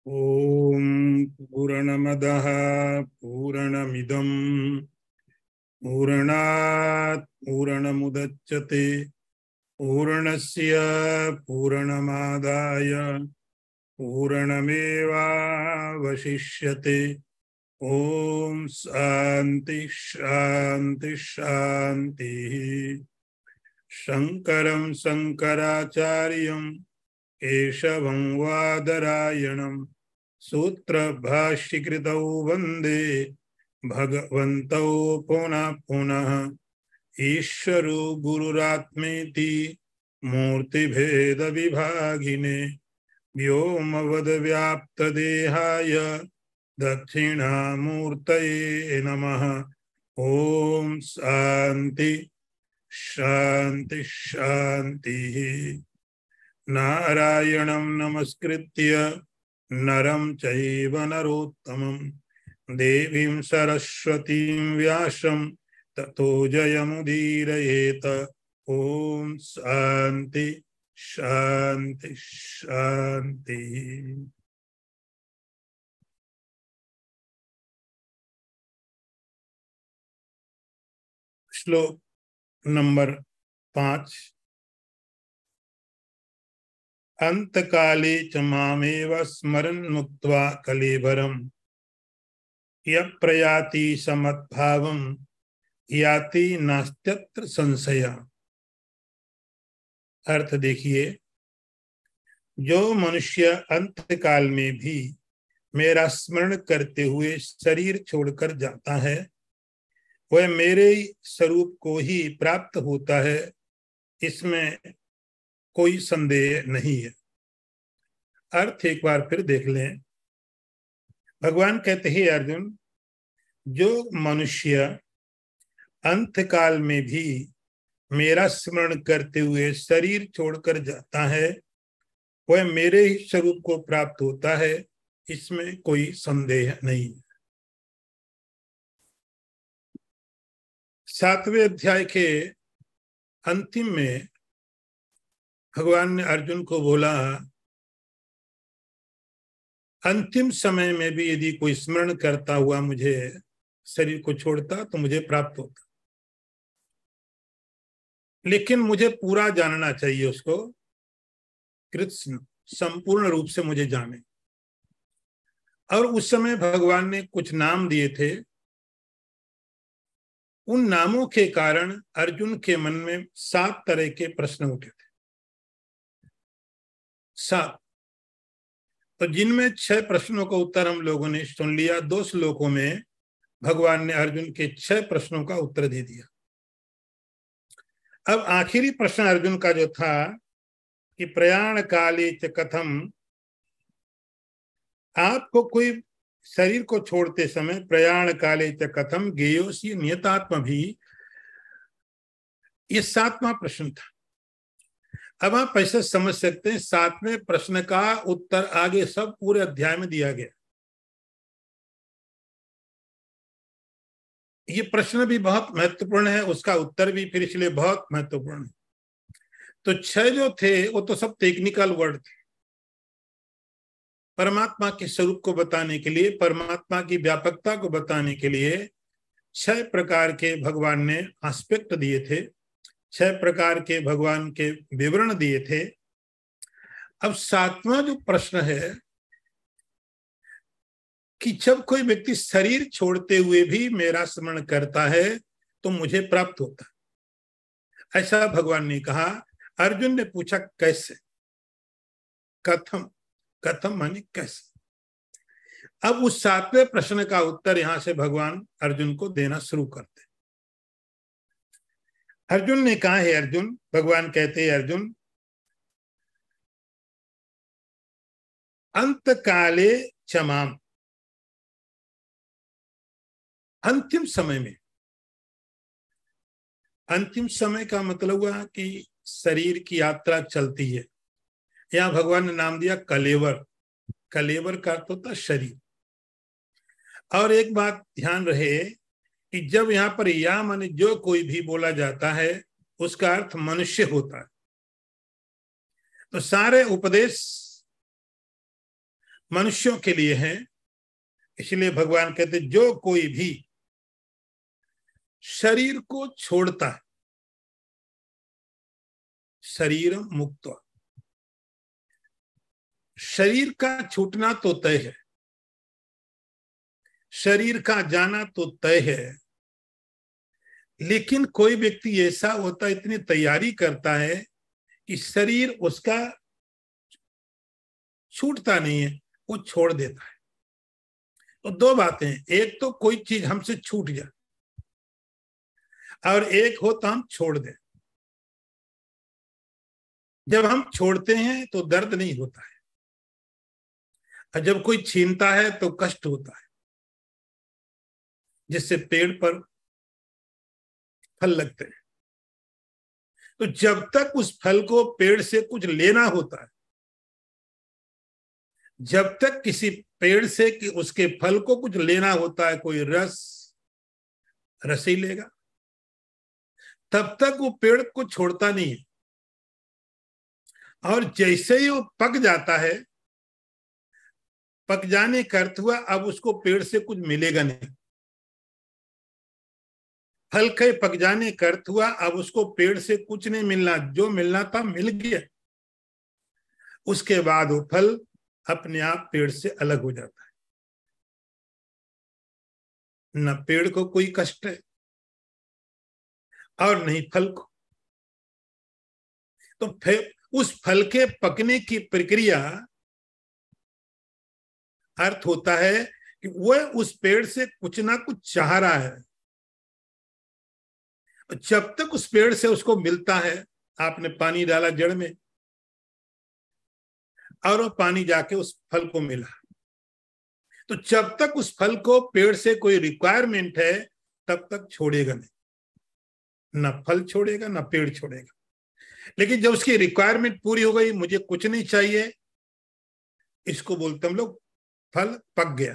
ओम पूर्णमदः पूर्णमिदं पूर्णात् पूर्णमुदच्यते पूर्णस्य पूर्णमादाय पूर्णमेवावशिष्यते। ओम शांति शांति शांति। शंकरं शंकराचार्यं केशवं वादरायणं सूत्रभाष्यकृतौ वन्दे भगवन्तौ पुनः पुनः। ईश्वरो गुरुरात्मेति मूर्तिभेदविभागिने व्योमवद्व्याप्तदेहाय दक्षिणामूर्तये नमः। ओम शांति शांति शांति। नारायणं नमस्कृत्य नरं चैव नरोत्तमं देवीं सरस्वतीं व्यासं ततो जयमुदीरयेत। ओम शांति शांति शांति। श्लोक नंबर 5। अंतकाले च मामेव स्मरन् मुक्त्वा कलेवरं यः प्रयाति समद्भावं याति नास्त्यत्र संशय। अर्थ देखिए, जो मनुष्य अंतकाल में भी मेरा स्मरण करते हुए शरीर छोड़कर जाता है वह मेरे स्वरूप को ही प्राप्त होता है, इसमें कोई संदेह नहीं है। अर्थ एक बार फिर देख लें। भगवान कहते हैं, अर्जुन, जो मनुष्य अंतकाल में भी मेरा स्मरण करते हुए शरीर छोड़कर जाता है वह मेरे ही स्वरूप को प्राप्त होता है, इसमें कोई संदेह नहीं है। 7वें अध्याय के अंतिम में भगवान ने अर्जुन को बोला, अंतिम समय में भी यदि कोई स्मरण करता हुआ मुझे शरीर को छोड़ता तो मुझे प्राप्त होता, लेकिन मुझे पूरा जानना चाहिए, उसको कृष्ण संपूर्ण रूप से मुझे जाने। और उस समय भगवान ने कुछ नाम दिए थे। उन नामों के कारण अर्जुन के मन में 7 तरह के प्रश्न उठे थे। 7, तो जिनमें 6 प्रश्नों का उत्तर हम लोगों ने सुन लिया। 2 श्लोकों में भगवान ने अर्जुन के 6 प्रश्नों का उत्तर दे दिया। अब आखिरी प्रश्न अर्जुन का जो था कि प्रयाण काले च कथम, आपको कोई शरीर को छोड़ते समय प्रयाण काले च कथम गेयोसी नियतात्म भी, ये 7वां प्रश्न था। अब आप ऐसे समझ सकते हैं, 7वें प्रश्न का उत्तर आगे सब पूरे अध्याय में दिया गया। ये प्रश्न भी बहुत महत्वपूर्ण है, उसका उत्तर भी फिर इसलिए बहुत महत्वपूर्ण है। तो 6 जो थे वो तो सब टेक्निकल वर्ड थे, परमात्मा के स्वरूप को बताने के लिए, परमात्मा की व्यापकता को बताने के लिए 6 प्रकार के भगवान ने एस्पेक्ट दिए थे, 6 प्रकार के भगवान के विवरण दिए थे। अब 7वां जो प्रश्न है कि जब कोई व्यक्ति शरीर छोड़ते हुए भी मेरा स्मरण करता है तो मुझे प्राप्त होता है, ऐसा भगवान ने कहा। अर्जुन ने पूछा कैसे, कथम, कथम माने कैसे। अब उस 7वें प्रश्न का उत्तर यहां से भगवान अर्जुन को देना शुरू करते। अर्जुन ने कहा है, अर्जुन, भगवान कहते हैं, अर्जुन, अंत काले क्षमाम, अंतिम समय में, अंतिम समय का मतलब हुआ कि शरीर की यात्रा चलती है। यहां भगवान ने नाम दिया कलेवर। कलेवर का अर्थ होता शरीर। और एक बात ध्यान रहे कि जब यहाँ पर या माने जो कोई भी बोला जाता है उसका अर्थ मनुष्य होता है। तो सारे उपदेश मनुष्यों के लिए है। इसलिए भगवान कहते जो कोई भी शरीर को छोड़ता है, शरीर मुक्त, शरीर का छूटना तो तय है, शरीर का जाना तो तय है, लेकिन कोई व्यक्ति ऐसा होता है, इतनी तैयारी करता है कि शरीर उसका छूटता नहीं है, वो छोड़ देता है। तो दो बातें, एक तो कोई चीज हमसे छूट जाए और एक हो तो हम छोड़ दें। जब हम छोड़ते हैं तो दर्द नहीं होता है, और जब कोई छीनता है तो कष्ट होता है। जिससे पेड़ पर फल लगते हैं, तो जब तक उस फल को पेड़ से कुछ लेना होता है, जब तक किसी पेड़ से कि उसके फल को कुछ लेना होता है, कोई रस ही लेगा, तब तक वो पेड़ को छोड़ता नहीं है। और जैसे ही वो पक जाता है, पक जाने का अर्थ हुआ अब उसको पेड़ से कुछ मिलेगा नहीं। फल के पक जाने का अर्थ हुआ अब उसको पेड़ से कुछ नहीं मिलना, जो मिलना था मिल गया। उसके बाद वो फल अपने आप पेड़ से अलग हो जाता है। न पेड़ को कोई कष्ट है और नहीं फल को। तो फिर उस फल के पकने की प्रक्रिया अर्थ होता है कि वह उस पेड़ से कुछ ना कुछ चाह रहा है। जब तक उस पेड़ से उसको मिलता है, आपने पानी डाला जड़ में और वो पानी जाके उस फल को मिला, तो जब तक उस फल को पेड़ से कोई रिक्वायरमेंट है तब तक छोड़ेगा नहीं। ना फल छोड़ेगा ना पेड़ छोड़ेगा। लेकिन जब उसकी रिक्वायरमेंट पूरी हो गई, मुझे कुछ नहीं चाहिए, इसको बोलते हम लोग फल पक गया।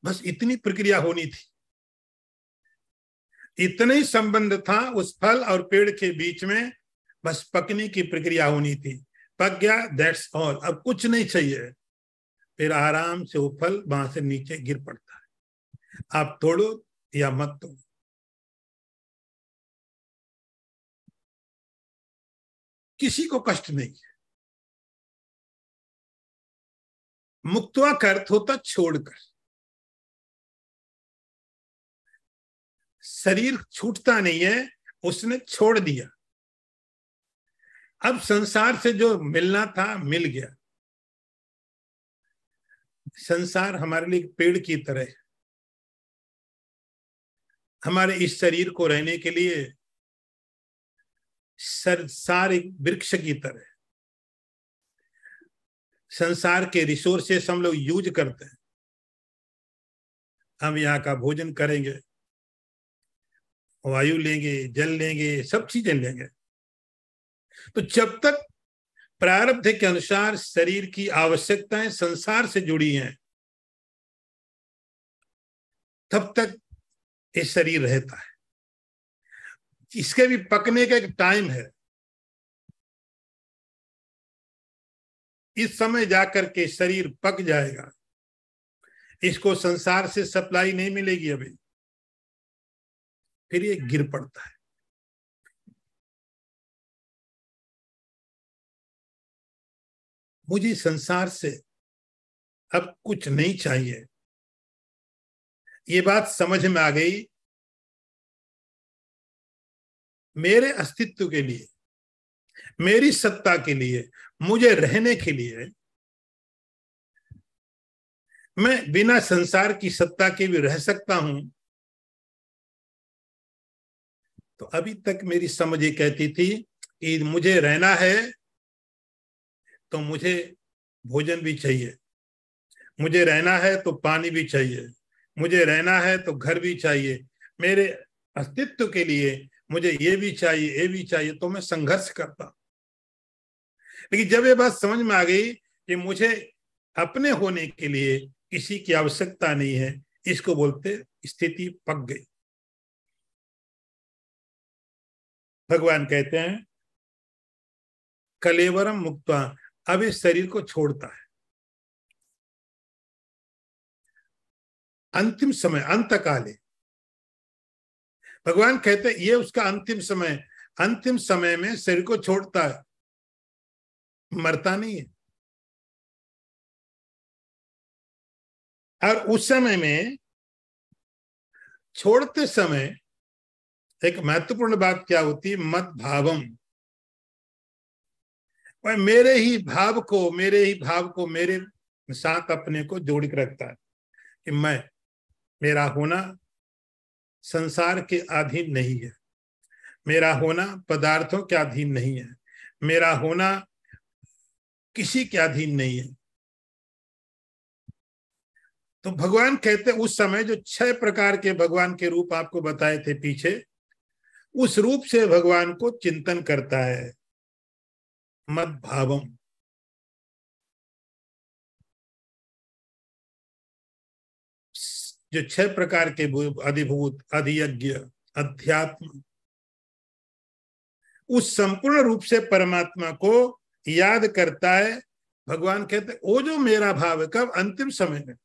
बस इतनी प्रक्रिया होनी थी, इतना ही संबंध था उस फल और पेड़ के बीच में। बस पकने की प्रक्रिया होनी थी, पक गया, दैट्स ऑल। अब कुछ नहीं चाहिए, फिर आराम से वो फल वहां से नीचे गिर पड़ता है। आप तोड़ो या मत तोड़ो, किसी को कष्ट नहीं है। मुक्तवा का अर्थ होता छोड़कर। शरीर छूटता नहीं है, उसने छोड़ दिया। अब संसार से जो मिलना था मिल गया। संसार हमारे लिए पेड़ की तरह है, हमारे इस शरीर को रहने के लिए संसार एक वृक्ष की तरह। संसार के रिसोर्सेस हम लोग यूज करते हैं। हम यहाँ का भोजन करेंगे, वायु लेंगे, जल लेंगे, सब चीजें लेंगे। तो जब तक प्रारब्ध के अनुसार शरीर की आवश्यकताएं संसार से जुड़ी हैं, तब तक ये शरीर रहता है। इसके भी पकने का एक टाइम है। इस समय जाकर के शरीर पक जाएगा, इसको संसार से सप्लाई नहीं मिलेगी अभी, फिर ये गिर पड़ता है। मुझे संसार से अब कुछ नहीं चाहिए, ये बात समझ में आ गई। मेरे अस्तित्व के लिए, मेरी सत्ता के लिए, मुझे रहने के लिए, मैं बिना संसार की सत्ता के भी रह सकता हूं। तो अभी तक मेरी समझ ये कहती थी कि मुझे रहना है तो मुझे भोजन भी चाहिए, मुझे रहना है तो पानी भी चाहिए, मुझे रहना है तो घर भी चाहिए, मेरे अस्तित्व के लिए मुझे ये भी चाहिए, ये भी चाहिए। तो मैं संघर्ष करता। लेकिन जब ये बात समझ में आ गई कि मुझे अपने होने के लिए किसी की आवश्यकता नहीं है, इसको बोलते स्थिति पक गई। भगवान कहते हैं कलेवरम मुक्त्वा अब इस शरीर को छोड़ता है। अंतिम समय, अंतकाले भगवान कहते हैं ये उसका अंतिम समय। अंतिम समय में शरीर को छोड़ता है, मरता नहीं है। और उस समय में, छोड़ते समय एक महत्वपूर्ण बात क्या होती है? मत भावम। वह मेरे ही भाव को, मेरे साथ अपने को जोड़ के रखता है कि मेरा होना संसार के अधीन नहीं है, मेरा होना पदार्थों के अधीन नहीं है, मेरा होना किसी के अधीन नहीं है। तो भगवान कहते हैं उस समय जो 6 प्रकार के भगवान के रूप आपको बताए थे पीछे, उस रूप से भगवान को चिंतन करता है। मद भावम, जो 6 प्रकार के अधिभूत, अधियज्ञ, अध्यात्म, उस संपूर्ण रूप से परमात्मा को याद करता है। भगवान कहते वो जो मेरा भाव है, कब? अंतिम समय में।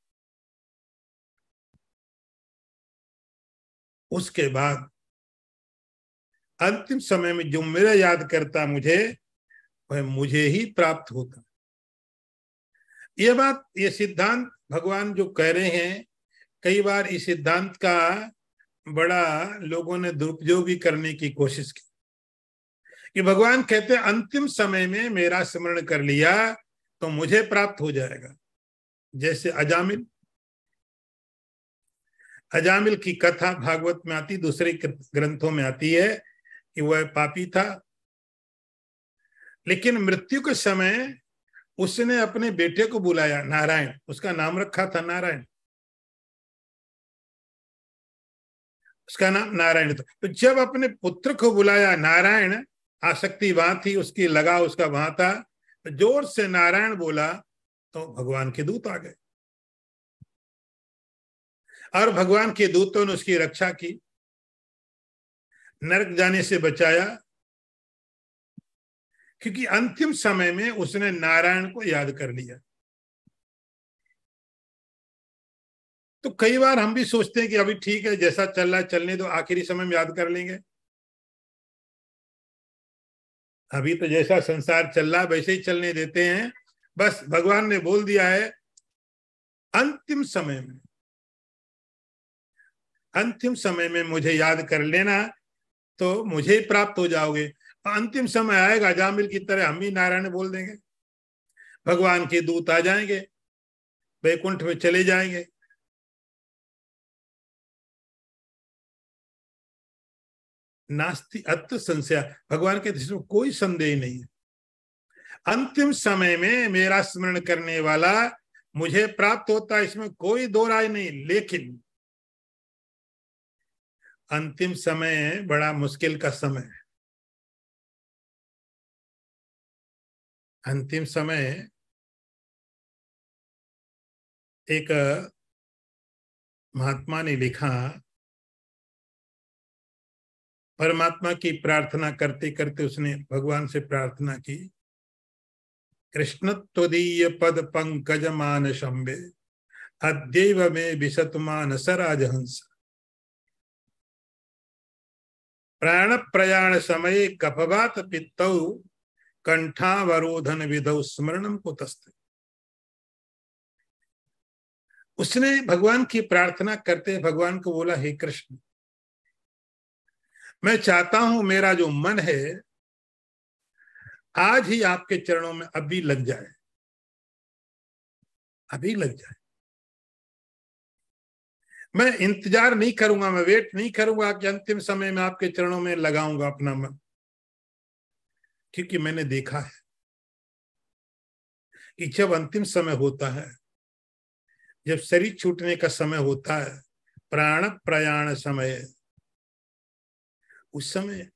उसके बाद अंतिम समय में जो मेरा याद करता मुझे, वह मुझे ही प्राप्त होता। ये बात, ये सिद्धांत भगवान जो कह रहे हैं, कई बार इस सिद्धांत का बड़ा लोगों ने दुरुपयोग भी करने की कोशिश की कि भगवान कहते हैं अंतिम समय में मेरा स्मरण कर लिया तो मुझे प्राप्त हो जाएगा। जैसे अजामिल, अजामिल की कथा भागवत में आती, दूसरे ग्रंथों में आती है कि वह पापी था, लेकिन मृत्यु के समय उसने अपने बेटे को बुलाया, नारायण, उसका नाम रखा था नारायण, उसका नाम नारायण था। तो जब अपने पुत्र को बुलाया नारायण, आसक्ति वहां थी, उसकी लगाव उसका वहां था, तो जोर से नारायण बोला तो भगवान के दूत आ गए और भगवान के दूतों ने उसकी रक्षा की, नरक जाने से बचाया, क्योंकि अंतिम समय में उसने नारायण को याद कर लिया। तो कई बार हम भी सोचते हैं कि अभी ठीक है, जैसा चल रहा है चलने दो, आखिरी समय में याद कर लेंगे। अभी तो जैसा संसार चल रहा है वैसे ही चलने देते हैं। बस भगवान ने बोल दिया है अंतिम समय में, अंतिम समय में मुझे याद कर लेना तो मुझे ही प्राप्त हो जाओगे। अंतिम समय आएगा, जामिल की तरह हम भी नारायण बोल देंगे, भगवान के दूत आ जाएंगे, वैकुंठ में चले जाएंगे। नास्ति अत्र संशय, भगवान के इसमें कोई संदेह नहीं है। अंतिम समय में मेरा स्मरण करने वाला मुझे प्राप्त होता, इसमें कोई दो राय नहीं। लेकिन अंतिम समय बड़ा मुश्किल का समय है। अंतिम समय, एक महात्मा ने लिखा, परमात्मा की प्रार्थना करते करते उसने भगवान से प्रार्थना की, कृष्ण त्वदीय पद पंकज मान शंबे अद्यैव में विशतमान सराजहंस, प्राण प्रयाण समय कफवात पित्तौ कंठावरोधन विधौ स्मरणम कुतस्ते। उसने भगवान की प्रार्थना करते भगवान को बोला, हे कृष्ण, मैं चाहता हूं मेरा जो मन है आज ही आपके चरणों में अभी लग जाए, अभी लग जाए। मैं इंतजार नहीं करूंगा, मैं वेट नहीं करूंगा कि अंतिम समय में आपके चरणों में लगाऊंगा अपना मन, क्योंकि मैंने देखा है कि जब अंतिम समय होता है, जब शरीर छूटने का समय होता है, प्राण प्रयाण समय, उस समय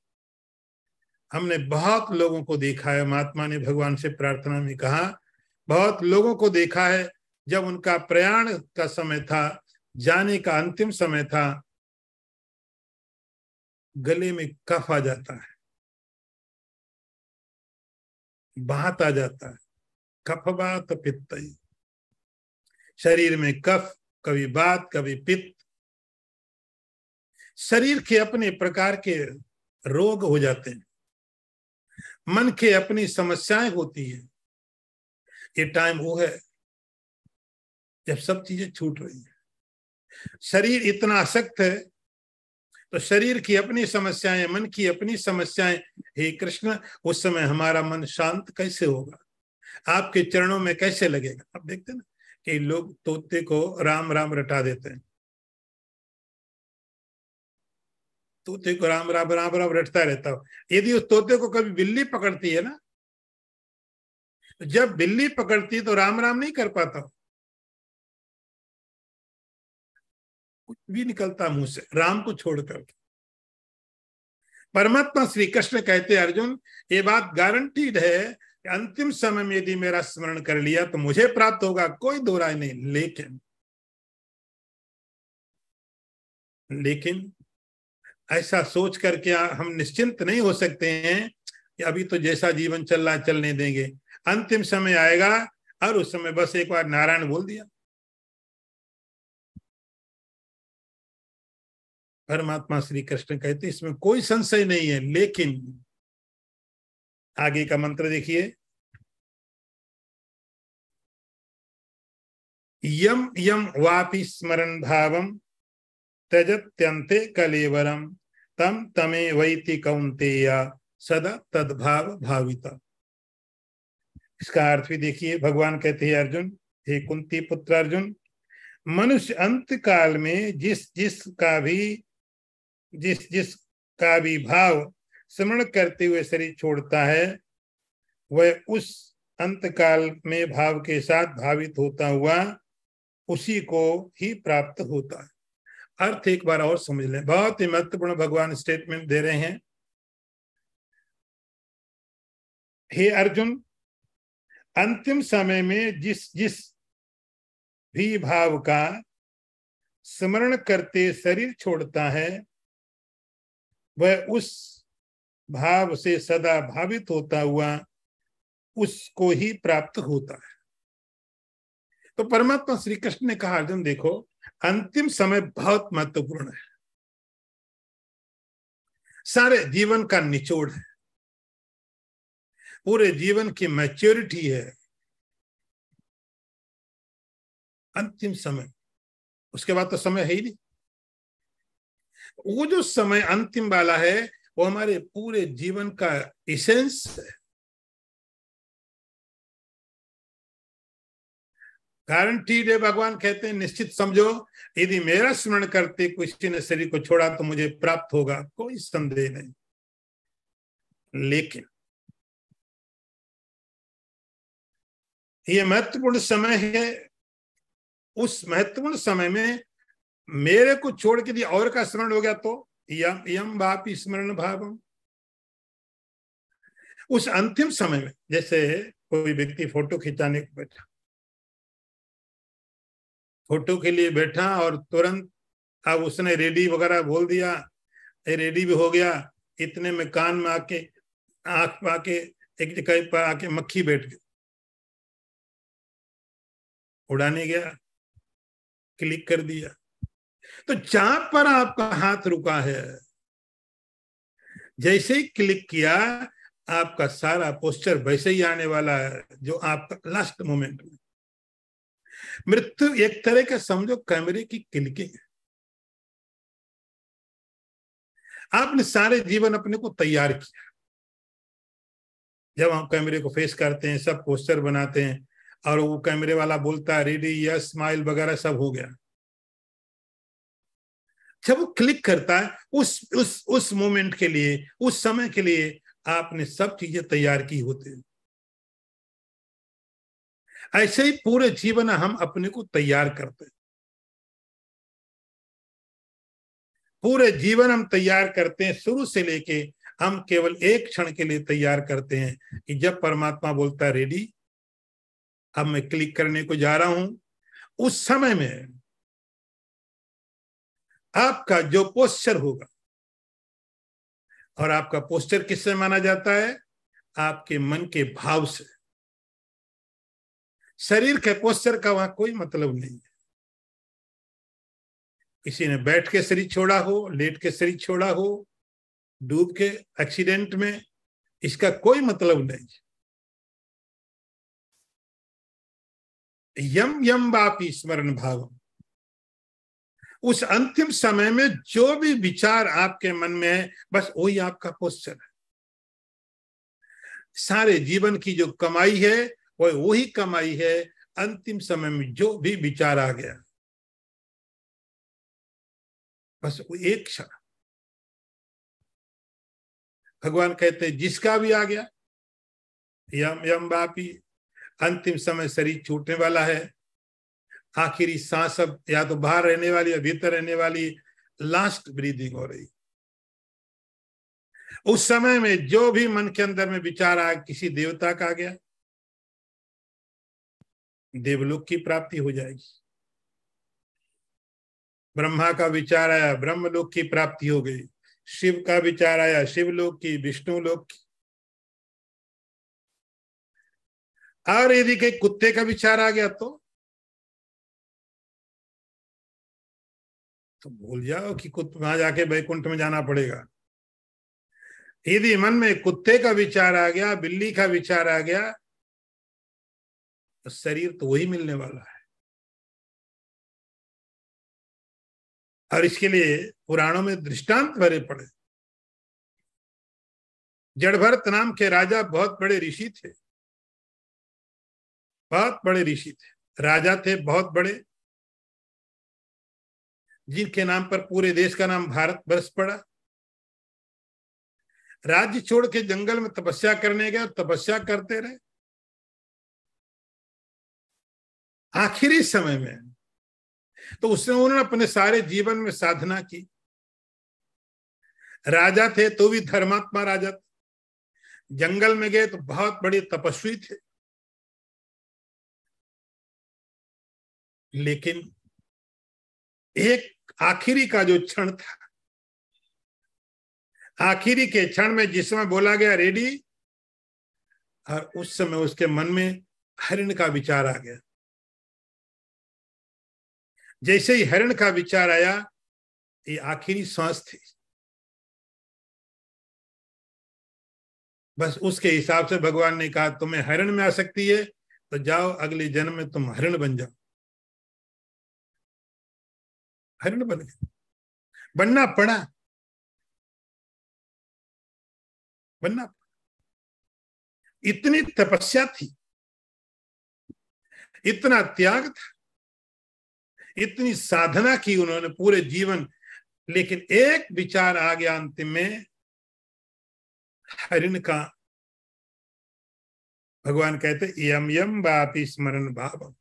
हमने बहुत लोगों को देखा है। महात्मा ने भगवान से प्रार्थना में कहा, बहुत लोगों को देखा है जब उनका प्रयाण का समय था, जाने का अंतिम समय था, गले में कफ आ जाता है, बात आ जाता है, कफवात पित्त, शरीर में कफ, कभी वात, कभी पित्त। शरीर के अपने प्रकार के रोग हो जाते हैं, मन के अपनी समस्याएं होती है। ये टाइम वो है जब सब चीजें छूट रही है। शरीर इतना आसक्त है तो शरीर की अपनी समस्याएं, मन की अपनी समस्याएं, हे कृष्ण उस समय हमारा मन शांत कैसे होगा, आपके चरणों में कैसे लगेगा। आप देखते हैं ना कि लोग तोते को राम राम रटा देते हैं, तोते को राम राम राम राम रटता रहता हो। यदि उस तोते को कभी बिल्ली पकड़ती है ना, जब बिल्ली पकड़ती तो राम राम नहीं कर पाता, कुछ भी निकलता मुंह से राम को छोड़कर। परमात्मा श्री कृष्ण कहते अर्जुन ये बात गारंटीड है कि अंतिम समय में यदि मेरा स्मरण कर लिया तो मुझे प्राप्त होगा, कोई दो राय नहीं। लेकिन ऐसा सोच करके हम निश्चिंत नहीं हो सकते हैं कि अभी तो जैसा जीवन चल रहा चलने देंगे, अंतिम समय आएगा और उस समय बस एक बार नारायण बोल दिया। परमात्मा श्री कृष्ण कहते इसमें कोई संशय नहीं है। लेकिन आगे का मंत्र देखिए, यम यम वापि स्मरण भावम त्यजत्यन्ते कलेवरम तम तमे वैति कौन्तेय सदा तद्भाव भाविता। इसका अर्थ भी देखिए, भगवान कहते हैं अर्जुन, हे कुंती पुत्र अर्जुन, मनुष्य अंत काल में जिस जिस का भी भाव स्मरण करते हुए शरीर छोड़ता है, वह उस अंत काल में भाव के साथ भावित होता हुआ उसी को ही प्राप्त होता है। अर्थ एक बार और समझ लें, बहुत ही महत्वपूर्ण भगवान स्टेटमेंट दे रहे हैं। हे अर्जुन, अंतिम समय में जिस जिस भी भाव का स्मरण करते शरीर छोड़ता है, वह उस भाव से सदा भावित होता हुआ उसको ही प्राप्त होता है। तो परमात्मा श्री कृष्ण ने कहा अर्जुन देखो, अंतिम समय बहुत महत्वपूर्ण है, सारे जीवन का निचोड़ है, पूरे जीवन की मैच्योरिटी है अंतिम समय। उसके बाद तो समय है ही नहीं। वो जो समय अंतिम वाला है वो हमारे पूरे जीवन का इसेंस है। गारंटीड है, भगवान कहते हैं निश्चित समझो, यदि मेरा स्मरण करते किसी ने शरीर को छोड़ा तो मुझे प्राप्त होगा, कोई संदेह नहीं। लेकिन ये महत्वपूर्ण समय है, उस महत्वपूर्ण समय में मेरे को छोड़ के दिया और का स्मरण हो गया तो यम यम वापि स्मरण भावम। उस अंतिम समय में जैसे कोई व्यक्ति फोटो खिंचाने को बैठा, फोटो के लिए बैठा और तुरंत अब उसने रेडी वगैरह बोल दिया, रेडी भी हो गया, इतने में कान में आके आंख में आके एक जगह पर आके मक्खी बैठ गई, उड़ाने गया, क्लिक कर दिया। तो जहां पर आपका हाथ रुका है, जैसे ही क्लिक किया आपका सारा पोस्चर वैसे ही आने वाला है जो आपका लास्ट मोमेंट में। मृत्यु एक तरह का समझो कैमरे की क्लिकिंग है। आपने सारे जीवन अपने को तैयार किया, जब हम कैमरे को फेस करते हैं, सब पोस्टर बनाते हैं और वो कैमरे वाला बोलता है रेडी, यस, स्माइल वगैरह सब हो गया। जब वो क्लिक करता है उस मोमेंट के लिए, उस समय के लिए आपने सब चीजें तैयार की होती है। ऐसे ही पूरे जीवन हम अपने को तैयार करते हैं, पूरे जीवन हम तैयार करते हैं, शुरू से लेके हम केवल एक क्षण के लिए तैयार करते हैं कि जब परमात्मा बोलता है रेडी, अब मैं क्लिक करने को जा रहा हूं, उस समय में आपका जो पोस्चर होगा, और आपका पोस्चर किससे माना जाता है? आपके मन के भाव से। शरीर के पोस्चर का वहां कोई मतलब नहीं है। किसी ने बैठ के शरीर छोड़ा हो, लेट के शरीर छोड़ा हो, डूब के, एक्सीडेंट में, इसका कोई मतलब नहीं। यम यम वापी स्मरण भाव, उस अंतिम समय में जो भी विचार आपके मन में है, बस वही आपका पोस्चर है। सारे जीवन की जो कमाई है वही कमाई है। अंतिम समय में जो भी विचार आ गया, बस वो एक क्षण। भगवान कहते हैं जिसका भी आ गया, यम यम वापी, अंतिम समय शरीर छूटने वाला है। आखिरी सांस अब या तो बाहर रहने वाली या भीतर रहने वाली, लास्ट ब्रीदिंग हो रही। उस समय में जो भी मन के अंदर में विचार आया, किसी देवता का आ गया, देवलोक की प्राप्ति हो जाएगी। ब्रह्मा का विचार आया, ब्रह्मलोक की प्राप्ति हो गई। शिव का विचार आया, शिवलोक की, विष्णु लोक की। और यदि कहीं कुत्ते का विचार आ गया तो भूल जाओ कि वहां जाके वैकुंठ में जाना पड़ेगा। यदि मन में कुत्ते का विचार आ गया, बिल्ली का विचार आ गया, तो शरीर तो वही मिलने वाला है। और इसके लिए पुराणों में दृष्टांत भरे पड़े। जड़भरत नाम के राजा बहुत बड़े ऋषि थे, बहुत बड़े ऋषि थे, राजा थे बहुत बड़े, जिनके नाम पर पूरे देश का नाम भारत वर्ष पड़ा। राज्य छोड़ के जंगल में तपस्या करने गए, तपस्या करते रहे। आखिरी समय में तो उसने उन्होंने अपने सारे जीवन में साधना की। राजा थे तो भी धर्मात्मा राजा थे, जंगल में गए तो बहुत बड़े तपस्वी थे। लेकिन एक आखिरी का जो क्षण था, आखिरी के क्षण में जिस समय बोला गया रेडी, और उस समय उसके मन में हरिण का विचार आ गया। जैसे ही हरिण का विचार आया, ये आखिरी सांस थी, बस उसके हिसाब से भगवान ने कहा तुम्हें हरिण में आसक्ति है तो जाओ अगले जन्म में तुम हरिण बन जाओ। हरिण बन गए, बनना पड़ा, बनना। इतनी तपस्या थी, इतना त्याग था, इतनी साधना की उन्होंने पूरे जीवन, लेकिन एक विचार आ गया अंतिम में, हरिण का। भगवान कहते यम यम वापि स्मरण भाव,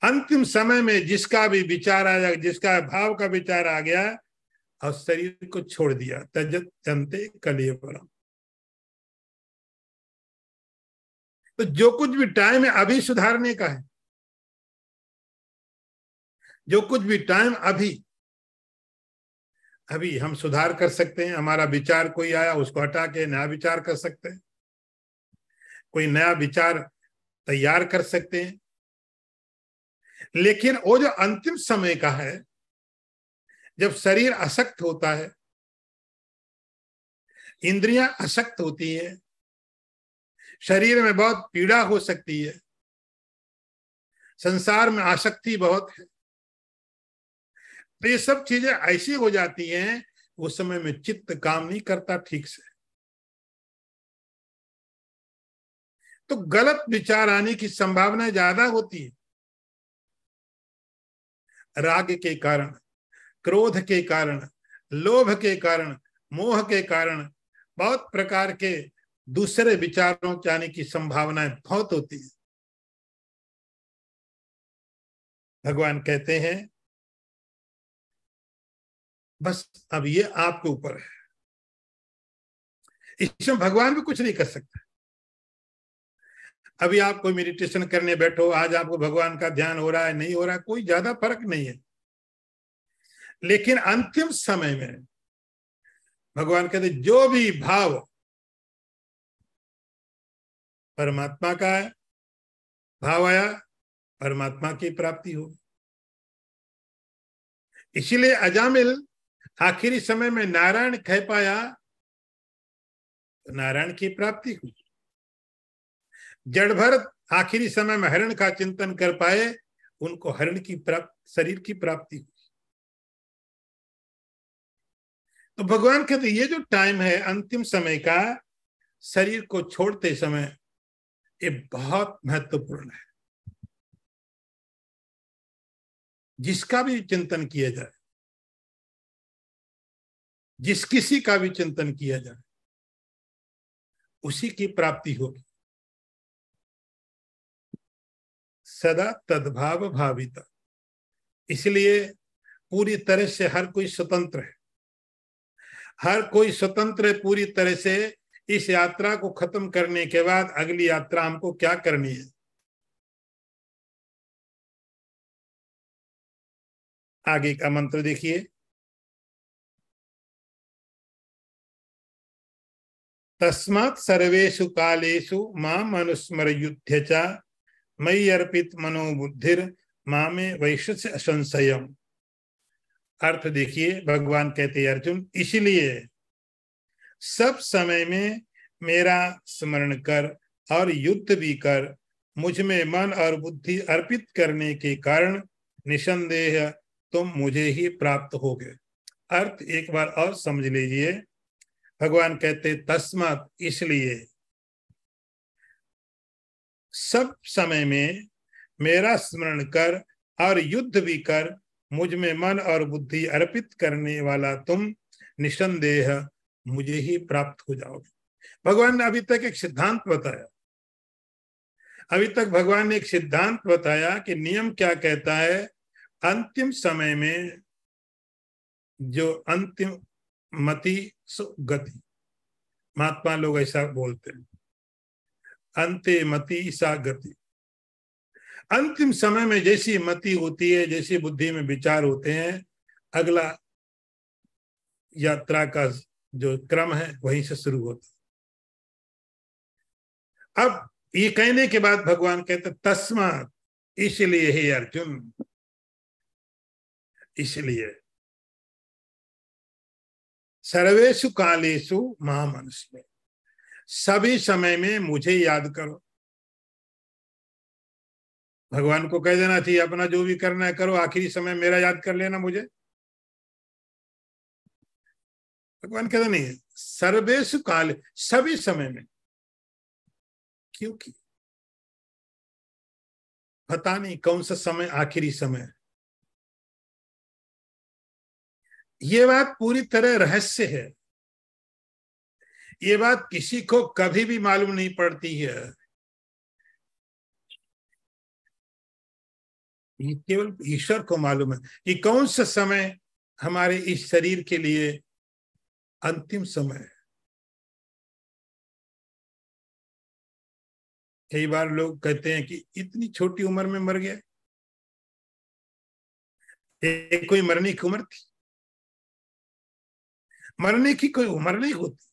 अंतिम समय में जिसका भी विचार आया, जिसका भाव का विचार आ गया और शरीर को छोड़ दिया, तजत जंते कलेवरम। तो जो कुछ भी टाइम है अभी सुधारने का है, जो कुछ भी टाइम अभी अभी हम सुधार कर सकते हैं। हमारा विचार कोई आया, उसको हटा के नया विचार कर सकते हैं, कोई नया विचार तैयार कर सकते हैं। लेकिन वो जो अंतिम समय का है, जब शरीर अशक्त होता है, इंद्रियां अशक्त होती है, शरीर में बहुत पीड़ा हो सकती है, संसार में आसक्ति बहुत है, तो ये सब चीजें ऐसी हो जाती हैं, उस समय में चित्त काम नहीं करता ठीक से, तो गलत विचार आने की संभावना ज्यादा होती है। राग के कारण, क्रोध के कारण, लोभ के कारण, मोह के कारण बहुत प्रकार के दूसरे विचारों के आने की संभावनाएं बहुत होती है। भगवान कहते हैं बस अब ये आपके ऊपर है, इसमें भगवान भी कुछ नहीं कर सकता। अभी आप कोई मेडिटेशन करने बैठो, आज आपको भगवान का ध्यान हो रहा है नहीं हो रहा है, कोई ज्यादा फर्क नहीं है। लेकिन अंतिम समय में भगवान कहते जो भी भाव परमात्मा का है, भाव आया, परमात्मा की प्राप्ति होगी। इसीलिए अजामिल आखिरी समय में नारायण कह पाया तो नारायण की प्राप्ति हुई। जड़ भरत आखिरी समय में हरण का चिंतन कर पाए, उनको हरण की शरीर की प्राप्ति हुई। तो भगवान कहते ये जो टाइम है अंतिम समय का, शरीर को छोड़ते समय, ये बहुत महत्वपूर्ण है। जिसका भी चिंतन किया जाए, जिस किसी का भी चिंतन किया जाए, उसी की प्राप्ति होगी। सदा तद्भाव भाविता। इसलिए पूरी तरह से हर कोई स्वतंत्र है, हर कोई स्वतंत्र है पूरी तरह से। इस यात्रा को खत्म करने के बाद अगली यात्रा हमको क्या करनी है। आगे का मंत्र देखिए, तस्मात् सर्वेषु कालेषु माम अनुस्मरयुध्य च मयि अर्पित मनोबुद्धिर मामे वैश्य संशयम। अर्थ देखिए, भगवान कहते हैं अर्जुन, इसलिए सब समय में मेरा स्मरण कर और युद्ध भी कर, मुझ में मन और बुद्धि अर्पित करने के कारण निसंदेह तुम मुझे ही प्राप्त होगे। अर्थ एक बार और समझ लीजिए। भगवान कहते तस्मात्, इसलिए सब समय में मेरा स्मरण कर और युद्ध भी कर, मुझ में मन और बुद्धि अर्पित करने वाला तुम निसंदेह मुझे ही प्राप्त हो जाओगे। भगवान ने अभी तक एक सिद्धांत बताया, अभी तक भगवान ने एक सिद्धांत बताया कि नियम क्या कहता है। अंतिम समय में जो अंतिम मति गति, महात्मा लोग ऐसा बोलते हैं, अंते मति सा गति। अंतिम समय में जैसी मति होती है, जैसी बुद्धि में विचार होते हैं, अगला यात्रा का जो क्रम है वहीं से शुरू होता है। अब ये कहने के बाद भगवान कहते तस्मात्, इसलिए हे अर्जुन, इसलिए सर्वेषु कालेषु माम अनुस्मर, सभी समय में मुझे याद करो। भगवान को कह देना चाहिए अपना जो भी करना है करो, आखिरी समय मेरा याद कर लेना मुझे। भगवान कहते नहीं, सर्वेषु काल, सभी समय में। क्योंकि पता नहीं कौन सा समय आखिरी समय है। ये बात पूरी तरह रहस्य है, ये बात किसी को कभी भी मालूम नहीं पड़ती है। ये केवल ईश्वर को मालूम है कि कौन सा समय हमारे इस शरीर के लिए अंतिम समय है। कई बार लोग कहते हैं कि इतनी छोटी उम्र में मर गया। एक कोई मरने की उम्र थी? मरने की कोई उम्र नहीं होती।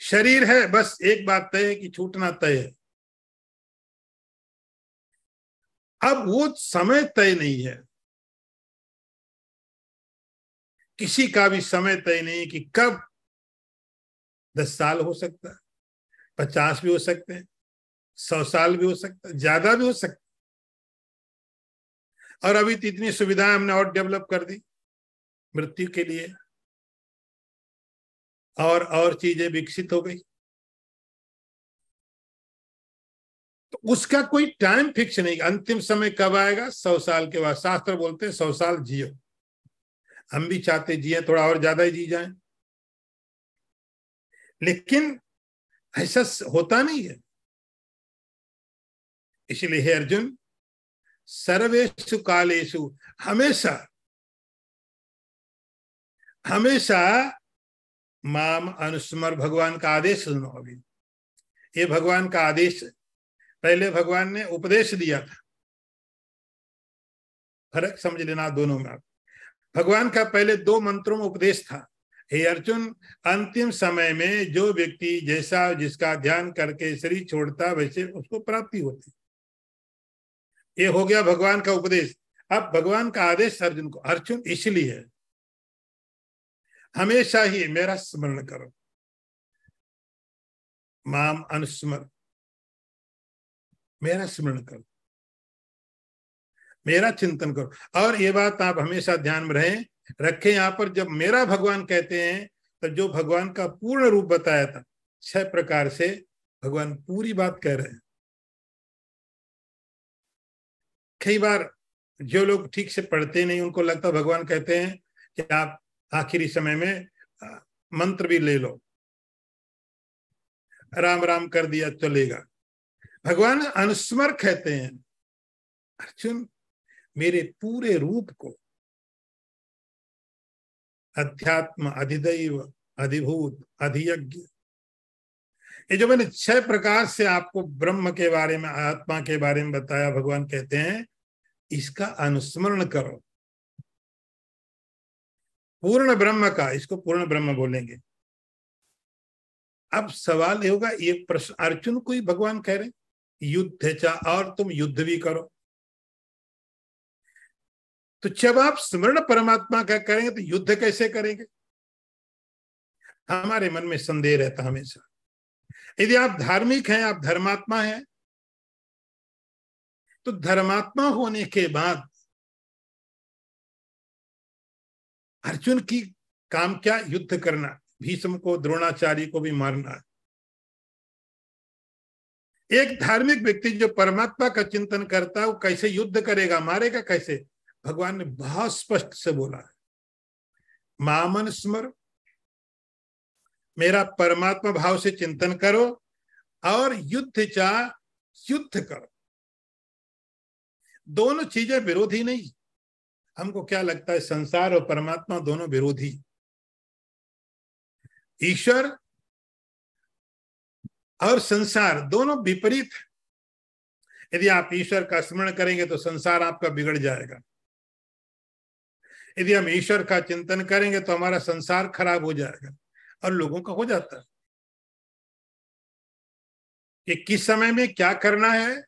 शरीर है, बस एक बात तय है कि छूटना तय है। अब वो समय तय नहीं है, किसी का भी समय तय नहीं कि कब 10 साल हो सकता है, 50 भी हो सकते हैं, 100 साल भी हो सकता है, ज्यादा भी हो सकता है। और अभी तो इतनी सुविधाएं हमने और डेवलप कर दी मृत्यु के लिए, और चीजें विकसित हो गई। तो उसका कोई टाइम फिक्स नहीं, अंतिम समय कब आएगा, 100 साल के बाद। शास्त्र बोलते हैं 100 साल जियो। हम भी चाहते जिए, थोड़ा और ज्यादा ही जी जाए, लेकिन ऐसा होता नहीं है। इसलिए हे अर्जुन, सर्वेषु कालेषु, हमेशा हमेशा माम अनुस्मर। भगवान का आदेश सुनो। अभी ये भगवान का आदेश, पहले भगवान ने उपदेश दिया था। फर्क समझ लेना दोनों में। भगवान का पहले 2 मंत्रों में उपदेश था, हे अर्जुन, अंतिम समय में जो व्यक्ति जैसा जिसका ध्यान करके शरीर छोड़ता वैसे उसको प्राप्ति होती। ये हो गया भगवान का उपदेश। अब भगवान का आदेश अर्जुन को, अर्जुन इसलिए हमेशा ही मेरा स्मरण करो, माम अनुस्मर, मेरा स्मरण करो, मेरा चिंतन करो। और ये बात आप हमेशा ध्यान में रखें यहाँ पर, जब मेरा भगवान कहते हैं तो जो भगवान का पूर्ण रूप बताया था 6 प्रकार से, भगवान पूरी बात कह रहे हैं। कई बार जो लोग ठीक से पढ़ते नहीं उनको लगता भगवान कहते हैं कि आप आखिरी समय में मंत्र भी ले लो, राम राम कर दिया चलेगा। भगवान अनुस्मर कहते हैं, अर्जुन मेरे पूरे रूप को, अध्यात्म, अधिदैव, अधिभूत, अधियज्ञ, ये जो मैंने 6 प्रकार से आपको ब्रह्म के बारे में, आत्मा के बारे में बताया, भगवान कहते हैं इसका अनुस्मरण करो। पूर्ण ब्रह्म का, इसको पूर्ण ब्रह्म बोलेंगे। अब सवाल ये होगा, ये प्रश्न अर्जुन को ही भगवान कह रहे युद्ध चा, और तुम युद्ध भी करो। तो जब आप स्मरण परमात्मा का करेंगे तो युद्ध कैसे करेंगे? हमारे मन में संदेह रहता हमेशा। यदि आप धार्मिक हैं, आप धर्मात्मा हैं, तो धर्मात्मा होने के बाद अर्जुन की काम क्या? युद्ध करना, भीष्म को, द्रोणाचार्य को भी मारना है। एक धार्मिक व्यक्ति जो परमात्मा का चिंतन करता है वो कैसे युद्ध करेगा, मारेगा कैसे? भगवान ने बहुत स्पष्ट से बोला है, मामन स्मर, मेरा परमात्मा भाव से चिंतन करो, और युद्ध चा, युद्ध करो। दोनों चीजें विरोधी नहीं। हमको क्या लगता है, संसार और परमात्मा दोनों विरोधी, ईश्वर और संसार दोनों विपरीत। यदि आप ईश्वर का स्मरण करेंगे तो संसार आपका बिगड़ जाएगा, यदि हम ईश्वर का चिंतन करेंगे तो हमारा संसार खराब हो जाएगा। और लोगों का हो जाता है कि किस समय में क्या करना है।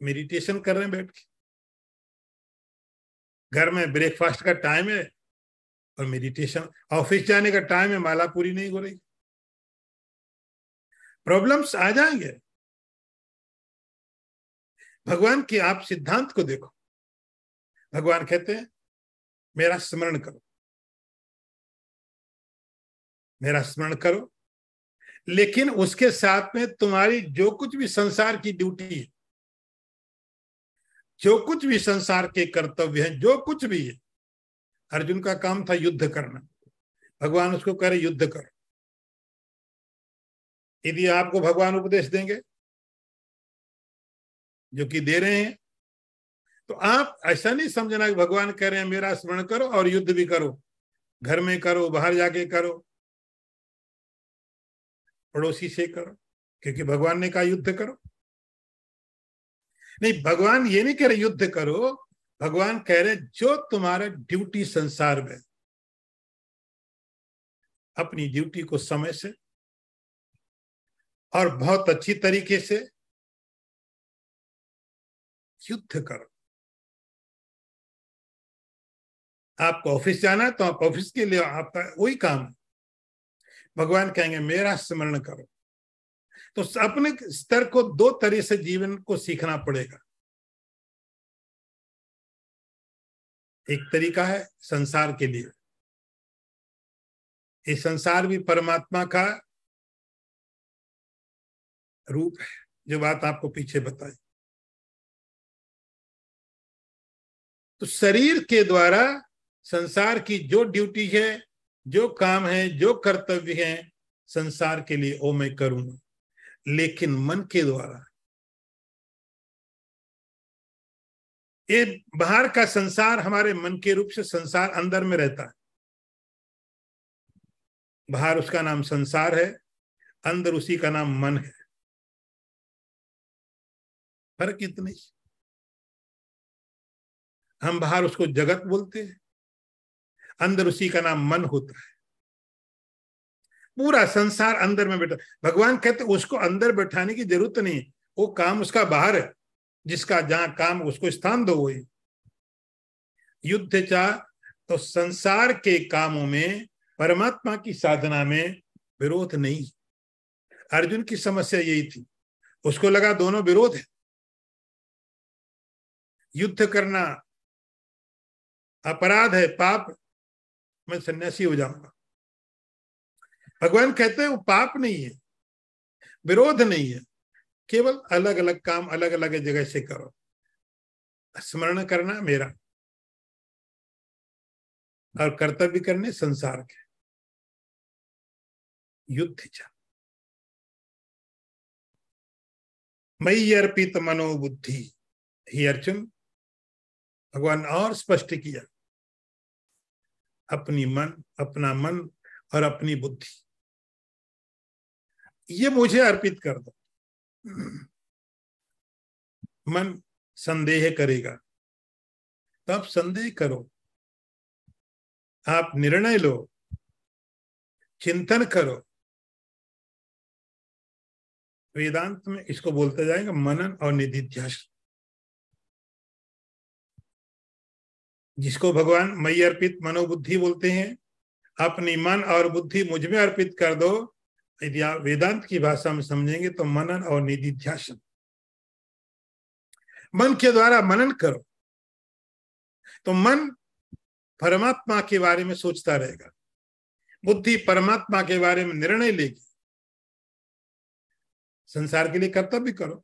मेडिटेशन कर रहे हैं बैठ के, घर में ब्रेकफास्ट का टाइम है और मेडिटेशन, ऑफिस जाने का टाइम है, माला पूरी नहीं हो रही। प्रॉब्लम्स आ जाएंगे। भगवान के आप सिद्धांत को देखो, भगवान कहते हैं मेरा स्मरण करो, मेरा स्मरण करो, लेकिन उसके साथ में तुम्हारी जो कुछ भी संसार की ड्यूटी है, जो कुछ भी संसार के कर्तव्य हैं, जो कुछ भी है। अर्जुन का काम था युद्ध करना, भगवान उसको कह रहे युद्ध करो। यदि आपको भगवान उपदेश देंगे, जो कि दे रहे हैं, तो आप ऐसा नहीं समझना कि भगवान कह रहे हैं मेरा स्मरण करो और युद्ध भी करो, घर में करो, बाहर जाके करो, पड़ोसी से करो, क्योंकि भगवान ने कहा युद्ध करो। नहीं, भगवान ये नहीं कह रहे युद्ध करो, भगवान कह रहे जो तुम्हारा ड्यूटी संसार में, अपनी ड्यूटी को समय से और बहुत अच्छी तरीके से युद्ध करो। आपको ऑफिस जाना है तो आप ऑफिस के लिए आपका वही काम है। भगवान कहेंगे मेरा स्मरण करो। तो अपने स्तर को 2 तरह से जीवन को सीखना पड़ेगा। एक तरीका है संसार के लिए, ये संसार भी परमात्मा का रूप है, जो बात आपको पीछे बताई। तो शरीर के द्वारा संसार की जो ड्यूटी है, जो काम है, जो कर्तव्य है संसार के लिए, वो मैं करूंगा। लेकिन मन के द्वारा, ये बाहर का संसार हमारे मन के रूप से संसार अंदर में रहता है। बाहर उसका नाम संसार है, अंदर उसी का नाम मन है। फर्क इतनी। हम बाहर उसको जगत बोलते हैं, अंदर उसी का नाम मन होता है। पूरा संसार अंदर में बैठा। भगवान कहते उसको अंदर बैठाने की जरूरत नहीं, वो काम उसका बाहर है, जिसका जहां काम उसको स्थान दो। वही युद्ध चाह तो संसार के कामों में परमात्मा की साधना में विरोध नहीं। अर्जुन की समस्या यही थी, उसको लगा दोनों विरोध है, युद्ध करना अपराध है, पाप, मैं सन्यासी हो जाऊंगा। भगवान कहते हैं वो पाप नहीं है, विरोध नहीं है, केवल अलग अलग काम अलग अलग जगह से करो, स्मरण करना मेरा और कर्तव्य करने संसार के। युद्ध चाह मयि अर्पित मनोबुद्धि। ही अर्जुन, भगवान और स्पष्ट किया, अपनी मन, अपना मन और अपनी बुद्धि ये मुझे अर्पित कर दो। मन संदेह करेगा तो आप संदेह करो, आप निर्णय लो, चिंतन करो। वेदांत में इसको बोलते जाएगा मनन और निधिध्यासन, जिसको भगवान मयि अर्पित मनोबुद्धि बोलते हैं। अपनी मन और बुद्धि मुझ में अर्पित कर दो। यदि आप वेदांत की भाषा में समझेंगे तो मनन और निधिध्यासन, मन के द्वारा मनन करो तो मन परमात्मा के बारे में सोचता रहेगा, बुद्धि परमात्मा के बारे में निर्णय लेगी। संसार के लिए कर्तव्य करो।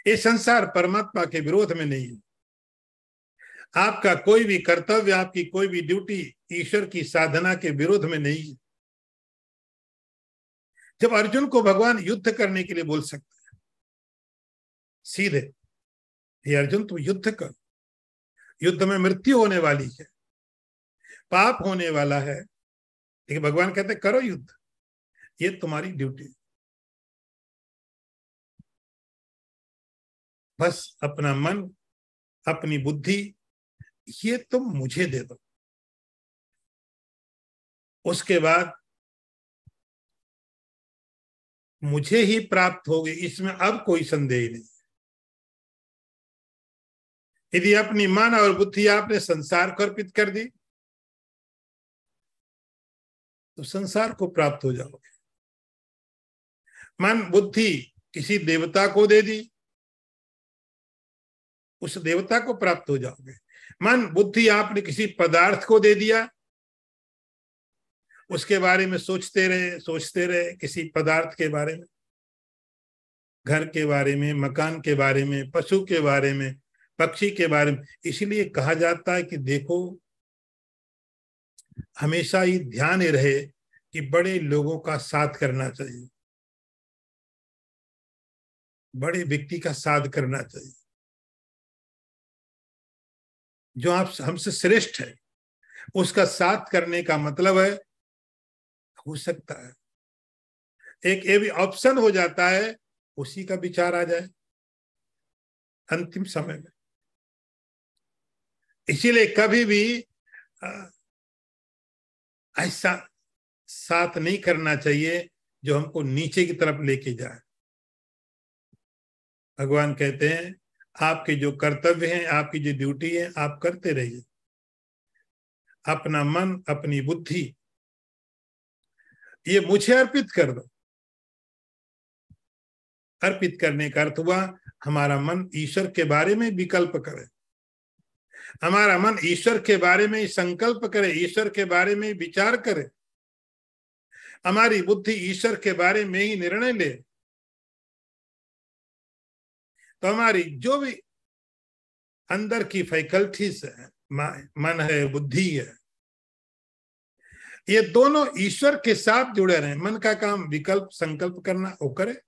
ये संसार परमात्मा के विरोध में नहीं है। आपका कोई भी कर्तव्य, आपकी कोई भी ड्यूटी ईश्वर की साधना के विरोध में नहीं है। जब अर्जुन को भगवान युद्ध करने के लिए बोल सकते हैं सीधे, ये अर्जुन तुम युद्ध कर, युद्ध में मृत्यु होने वाली है, पाप होने वाला है, लेकिन भगवान कहते करो युद्ध, ये तुम्हारी ड्यूटी। बस अपना मन, अपनी बुद्धि ये तुम मुझे दे दो, उसके बाद मुझे ही प्राप्त होगी, इसमें अब कोई संदेह नहीं। यदि अपनी मन और बुद्धि आपने संसार को अर्पित कर दी तो संसार को प्राप्त हो जाओगे। मन बुद्धि किसी देवता को दे दी, उस देवता को प्राप्त हो जाओगे। मन बुद्धि आपने किसी पदार्थ को दे दिया, उसके बारे में सोचते रहे किसी पदार्थ के बारे में, घर के बारे में, मकान के बारे में, पशु के बारे में, पक्षी के बारे में। इसीलिए कहा जाता है कि देखो, हमेशा ही ध्यान रहे कि बड़े लोगों का साथ करना चाहिए, बड़े व्यक्ति का साथ करना चाहिए। जो आप हमसे श्रेष्ठ है उसका साथ करने का मतलब है, हो सकता है एक ये भी ऑप्शन हो जाता है, उसी का विचार आ जाए अंतिम समय में। इसीलिए कभी भी ऐसा साथ नहीं करना चाहिए जो हमको नीचे की तरफ लेके जाए। भगवान कहते हैं आपके जो कर्तव्य हैं, आपकी जो ड्यूटी है, आप करते रहिए। अपना मन, अपनी बुद्धि ये मुझे अर्पित कर दो। अर्पित करने का अर्थ हुआ हमारा मन ईश्वर के बारे में विकल्प करे, हमारा मन ईश्वर के बारे में संकल्प करे, ईश्वर के बारे में विचार करे, हमारी बुद्धि ईश्वर के बारे में ही निर्णय ले। तो हमारी जो भी अंदर की फैकल्टीज है, मन है, बुद्धि है, ये दोनों ईश्वर के साथ जुड़े रहे। मन का काम विकल्प संकल्प करना, वो करे।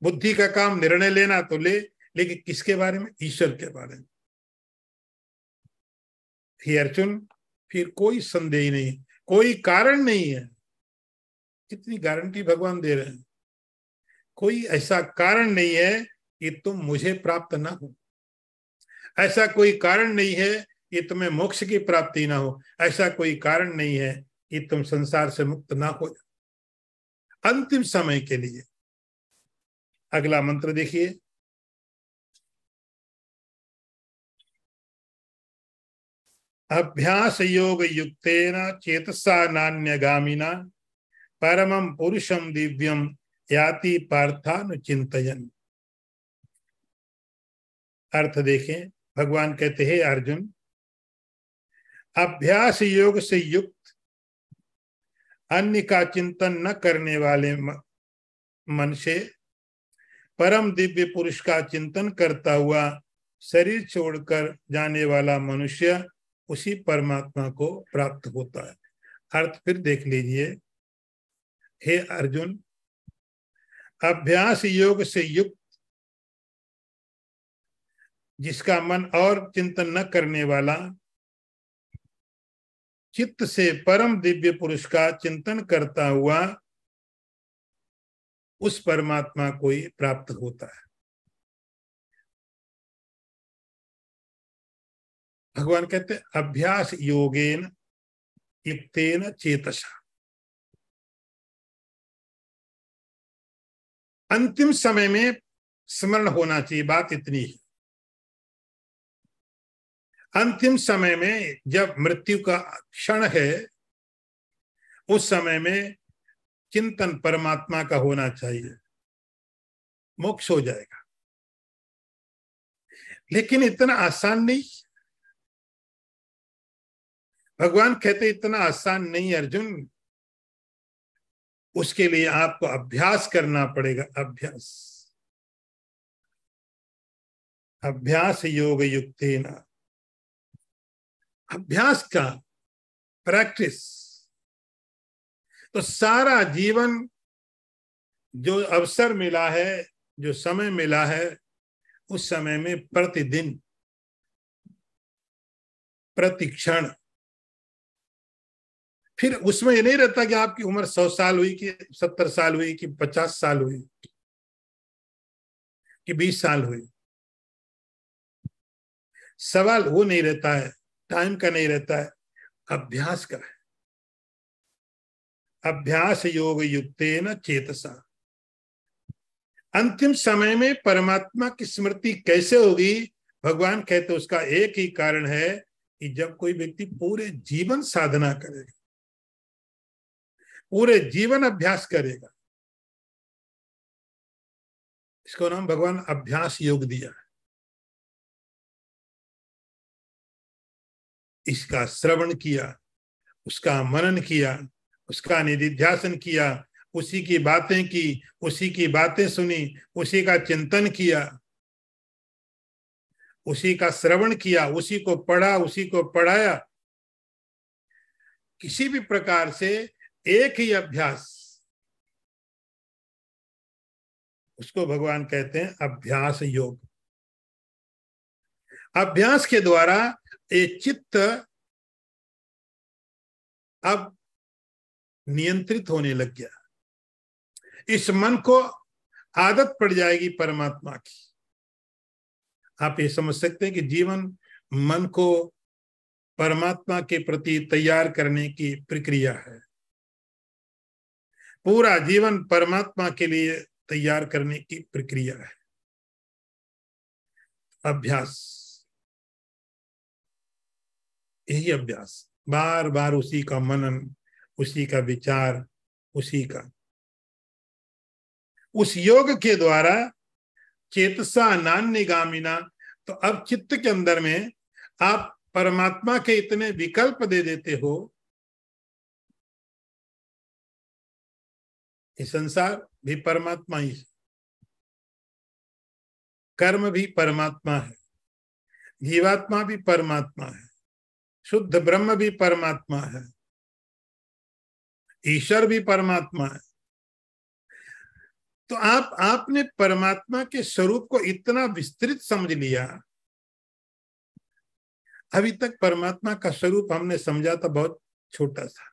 बुद्धि का काम निर्णय लेना तो ले, लेकिन किसके बारे में? ईश्वर के बारे में। हे अर्जुन, फिर कोई संदेह नहीं, कोई कारण नहीं है। कितनी गारंटी भगवान दे रहे हैं, कोई ऐसा कारण नहीं है कि तुम मुझे प्राप्त ना हो। ऐसा कोई कारण नहीं है कि तुम्हें मोक्ष की प्राप्ति ना हो, ऐसा कोई कारण नहीं है कि तुम संसार से मुक्त ना हो जाओ अंतिम समय के लिए। अगला मंत्र देखिए, अभ्यास योग युक्तेन चेतसा नान्यगामिना परमं पुरुषम दिव्यम याति पार्थानुचिंतयन्। अर्थ देखें, भगवान कहते हैं अर्जुन, अभ्यास योग से युक्त अन्य का चिंतन न करने वाले मन से परम दिव्य पुरुष का चिंतन करता हुआ शरीर छोड़कर जाने वाला मनुष्य उसी परमात्मा को प्राप्त होता है। अर्थ फिर देख लीजिए, हे अर्जुन, अभ्यास योग से युक्त जिसका मन और चिंतन न करने वाला चित्त से परम दिव्य पुरुष का चिंतन करता हुआ उस परमात्मा को ही प्राप्त होता है। भगवान कहते हैं अभ्यास योगेन युक्तेन चेतसा। अंतिम समय में स्मरण होना चाहिए, बात इतनी है। अंतिम समय में जब मृत्यु का क्षण है, उस समय में चिंतन परमात्मा का होना चाहिए, मोक्ष हो जाएगा। लेकिन इतना आसान नहीं। भगवान कहते इतना आसान नहीं अर्जुन, उसके लिए आपको अभ्यास करना पड़ेगा। अभ्यास, अभ्यास योग युक्तेन, अभ्यास का प्रैक्टिस। तो सारा जीवन जो अवसर मिला है, जो समय मिला है, उस समय में प्रतिदिन प्रतिक्षण, फिर उसमें ये नहीं रहता कि आपकी उम्र 100 साल हुई कि 70 साल हुई कि 50 साल हुई कि 20 साल हुई। सवाल वो नहीं रहता है, टाइम का नहीं रहता है, अभ्यास का है। अभ्यास योग युक्तेन चेतसा। अंतिम समय में परमात्मा की स्मृति कैसे होगी? भगवान कहते उसका एक ही कारण है कि जब कोई व्यक्ति पूरे जीवन साधना करेगा, पूरे जीवन अभ्यास करेगा, इसको नाम भगवान अभ्यास योग दिया है। इसका श्रवण किया, उसका मनन किया, उसका निधिध्यासन किया, उसी की बातें की, उसी की बातें सुनी, उसी का चिंतन किया, उसी का श्रवण किया, उसी को पढ़ा, उसी को पढ़ाया। किसी भी प्रकार से एक ही अभ्यास, उसको भगवान कहते हैं अभ्यास योग। अभ्यास के द्वारा ये चित्त अब नियंत्रित होने लग गया। इस मन को आदत पड़ जाएगी परमात्मा की। आप ये समझ सकते हैं कि जीवन मन को परमात्मा के प्रति तैयार करने की प्रक्रिया है। पूरा जीवन परमात्मा के लिए तैयार करने की प्रक्रिया है। अभ्यास, यही अभ्यास, बार बार उसी का मनन, उसी का विचार, उसी का, उस योग के द्वारा चेतसा नान्यगामिना। तो अब चित्त के अंदर में आप परमात्मा के इतने विकल्प दे देते हो, ये संसार भी परमात्मा ही है, कर्म भी परमात्मा है, जीवात्मा भी परमात्मा है, शुद्ध ब्रह्म भी परमात्मा है, ईश्वर भी परमात्मा है। तो आपने परमात्मा के स्वरूप को इतना विस्तृत समझ लिया। अभी तक परमात्मा का स्वरूप हमने समझा था बहुत छोटा सा,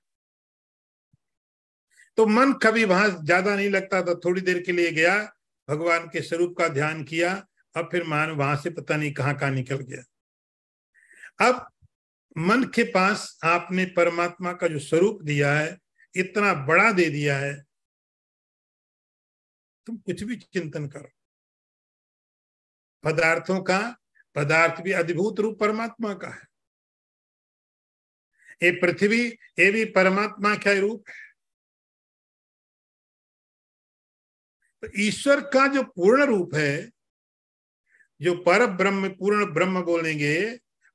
तो मन कभी वहां ज्यादा नहीं लगता था। थोड़ी देर के लिए गया, भगवान के स्वरूप का ध्यान किया, अब फिर मान वहां से पता नहीं कहां निकल गया। अब मन के पास आपने परमात्मा का जो स्वरूप दिया है, इतना बड़ा दे दिया है, तुम कुछ भी चिंतन करो पदार्थों का, पदार्थ भी अद्भुत रूप परमात्मा का है। ये पृथ्वी, ये भी परमात्मा का रूप है। तो ईश्वर का जो पूर्ण रूप है, जो पर ब्रह्म, पूर्ण ब्रह्म बोलेंगे,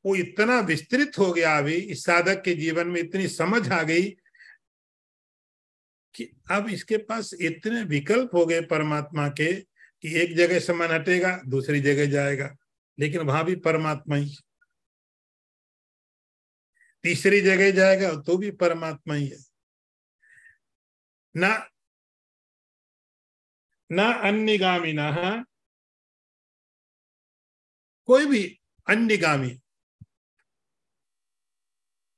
वो इतना विस्तृत हो गया अभी इस साधक के जीवन में, इतनी समझ आ गई कि अब इसके पास इतने विकल्प हो गए परमात्मा के कि एक जगह से मन हटेगा दूसरी जगह जाएगा, लेकिन वहां भी परमात्मा ही, तीसरी जगह जाएगा तो भी परमात्मा ही है। ना ना अन्यगामिना, कोई भी अन्यगामी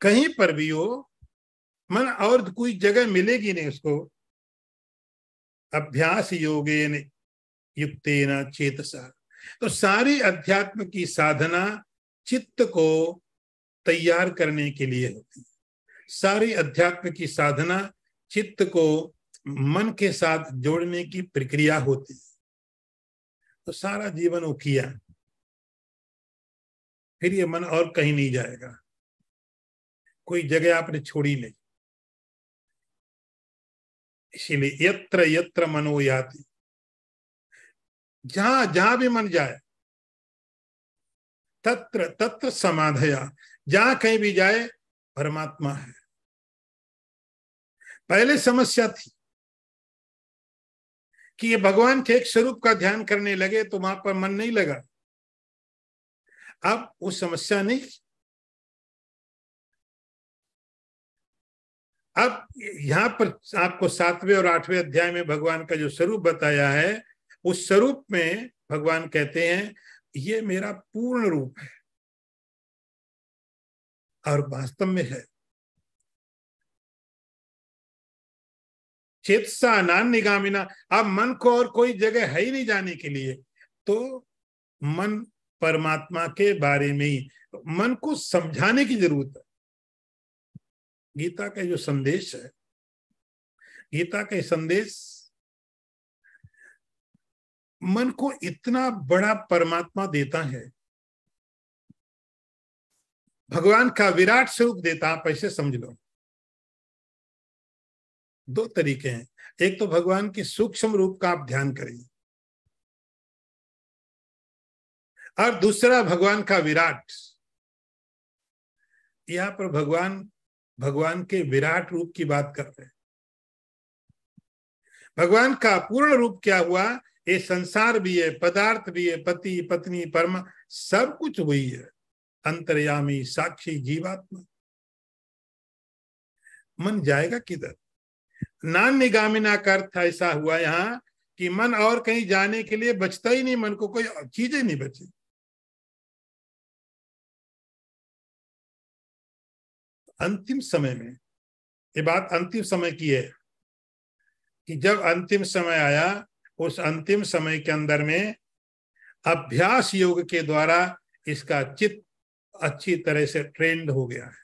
कहीं पर भी हो, मन और कोई जगह मिलेगी नहीं उसको। अभ्यास योगेन युक्तेन चेतसा, तो सारी अध्यात्म की साधना चित्त को तैयार करने के लिए होती है। सारी अध्यात्म की साधना चित्त को मन के साथ जोड़ने की प्रक्रिया होती है। तो सारा जीवन वो किया, फिर ये मन और कहीं नहीं जाएगा, कोई जगह आपने छोड़ी नहीं। इसीलिए यत्र यत्र मनो याति, जहां जहां भी मन जाए, तत्र तत्र समाधया, जहां कहीं भी जाए परमात्मा है। पहले समस्या थी कि ये भगवान के एक स्वरूप का ध्यान करने लगे तो वहां पर मन नहीं लगा। अब वो समस्या नहीं। अब यहां पर आपको 7वें और 8वें अध्याय में भगवान का जो स्वरूप बताया है, उस स्वरूप में भगवान कहते हैं ये मेरा पूर्ण रूप है, और वास्तव में है। चेतसा नान्यगामिना, अब मन को और कोई जगह है ही नहीं जाने के लिए, तो मन परमात्मा के बारे में ही, मन को समझाने की जरूरत है। गीता का जो संदेश है, गीता का संदेश मन को इतना बड़ा परमात्मा देता है, भगवान का विराट स्वरूप देता। आप ऐसे समझ लो, दो तरीके हैं। एक तो भगवान के सूक्ष्म रूप का आप ध्यान करिए, और दूसरा भगवान का विराट। यहां पर भगवान के विराट रूप की बात कर रहे हैं। भगवान का पूर्ण रूप क्या हुआ? ये संसार भी है, पदार्थ भी है, पति पत्नी परमा, सब कुछ वही है। अंतर्यामी साक्षी जीवात्मा। मन जाएगा किधर? नान्यगामिना का अर्थ ऐसा हुआ यहाँ कि मन और कहीं जाने के लिए बचता ही नहीं, मन को कोई चीजें नहीं बची। अंतिम समय में, ये बात अंतिम समय की है कि जब अंतिम समय आया, उस अंतिम समय के अंदर में अभ्यास योग के द्वारा इसका चित्त अच्छी तरह से ट्रेंड हो गया है।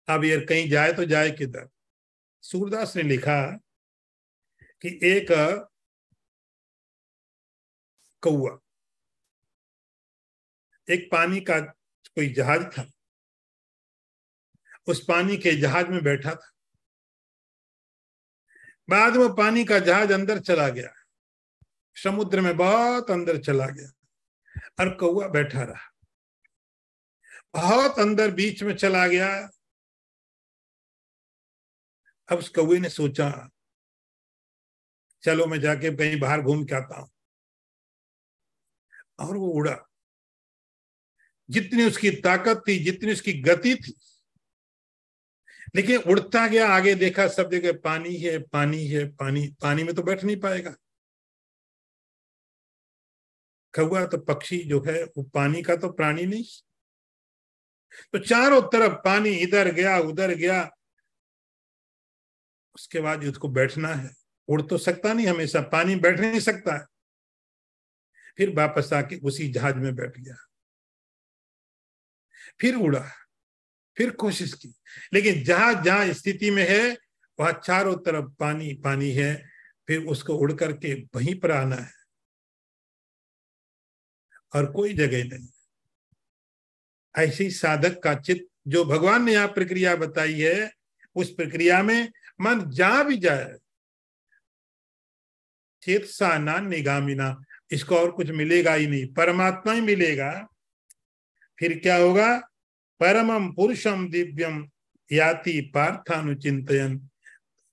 अब ये कहीं जाए तो जाए किधर? सूरदास ने लिखा कि एक कौआ, एक पानी का कोई जहाज था, उस पानी के जहाज में बैठा था। बाद में पानी का जहाज अंदर चला गया, समुद्र में बहुत अंदर चला गया, और कौआ बैठा रहा। बहुत अंदर बीच में चला गया। अब उस कौए ने सोचा चलो मैं जाके कहीं बाहर घूम के आता हूं, और वो उड़ा। जितनी उसकी ताकत थी, जितनी उसकी गति थी, लेकिन उड़ता गया। आगे देखा सब जगह पानी है, पानी है, पानी। पानी में तो बैठ नहीं पाएगा। कौआ तो पक्षी जो है वो पानी का तो प्राणी नहीं, तो चारों तरफ पानी, इधर गया उधर गया। उसके बाद उसको बैठना है, उड़ तो सकता नहीं हमेशा, पानी बैठ नहीं सकता है। फिर वापस आके उसी जहाज में बैठ गया। फिर उड़ा, फिर कोशिश की, लेकिन जहां जहां स्थिति में है वहां चारों तरफ पानी पानी है, फिर उसको उड़ करके वहीं पर आना है और कोई जगह नहीं। ऐसी साधक का चित्त, जो भगवान ने यहाँ प्रक्रिया बताई है, उस प्रक्रिया में मन जहां भी जाए, चेत सा ना निगामिना, इसको और कुछ मिलेगा ही नहीं, परमात्मा ही मिलेगा। फिर क्या होगा? परमम पुरुषम दिव्यम याति पार्थानुचिंतयन।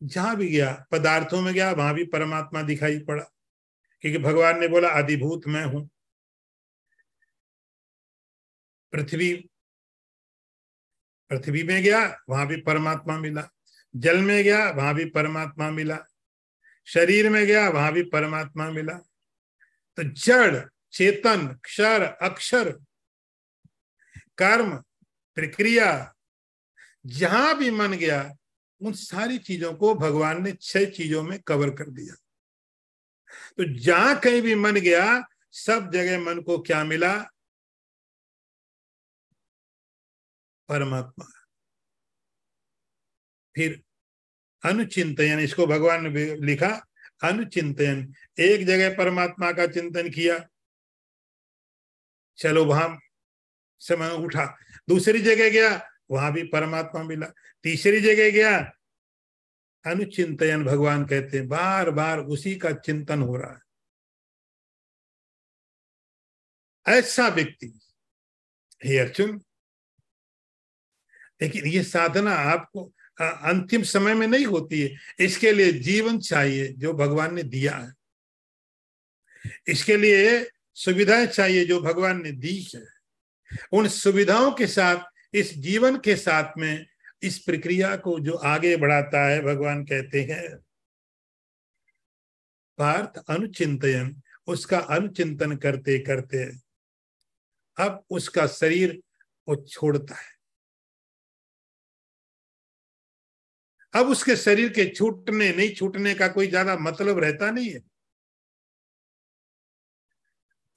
जहां भी गया, पदार्थों में गया, वहां भी परमात्मा दिखाई पड़ा, क्योंकि भगवान ने बोला अधिभूत मैं हूं। पृथ्वी पृथ्वी में गया, वहां भी परमात्मा मिला। जल में गया, वहां भी परमात्मा मिला। शरीर में गया, वहां भी परमात्मा मिला। तो जड़, चेतन, क्षर, अक्षर, कर्म, प्रक्रिया, जहां भी मन गया, उन सारी चीजों को भगवान ने 6 चीजों में कवर कर दिया। तो जहां कहीं भी मन गया, सब जगह मन को क्या मिला? परमात्मा। फिर अनुचिंतन, इसको भगवान ने लिखा अनुचिंतन। एक जगह परमात्मा का चिंतन किया, चलो वहां से मैं उठा, दूसरी जगह गया, वहां भी परमात्मा मिला, तीसरी जगह गया, अनुचिंतन भगवान कहते हैं, बार बार उसी का चिंतन हो रहा है। ऐसा व्यक्ति, हे अर्जुन, लेकिन ये साधना आपको अंतिम समय में नहीं होती है, इसके लिए जीवन चाहिए जो भगवान ने दिया है, इसके लिए सुविधाएं चाहिए जो भगवान ने दी है। उन सुविधाओं के साथ, इस जीवन के साथ में, इस प्रक्रिया को जो आगे बढ़ाता है, भगवान कहते हैं पार्थ अनुचिंतन। उसका अनुचिंतन करते करते अब उसका शरीर वो छोड़ता है। अब उसके शरीर के छूटने नहीं छूटने का कोई ज्यादा मतलब रहता नहीं है।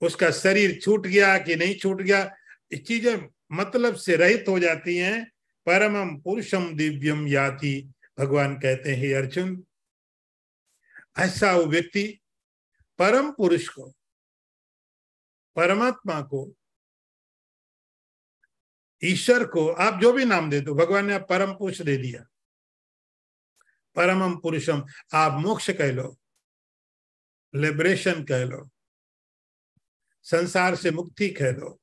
उसका शरीर छूट गया कि नहीं छूट गया, ये चीजें मतलब से रहित हो जाती हैं। परमम पुरुषम दिव्यम याति, भगवान कहते हैं अर्जुन, ऐसा वो व्यक्ति परम पुरुष को, परमात्मा को, ईश्वर को, आप जो भी नाम दे दो, भगवान ने आप परम पुरुष दे दिया। परमम पुरुषम, आप मोक्ष कह लो, लिबरेशन कह लो, संसार से मुक्ति कह लो,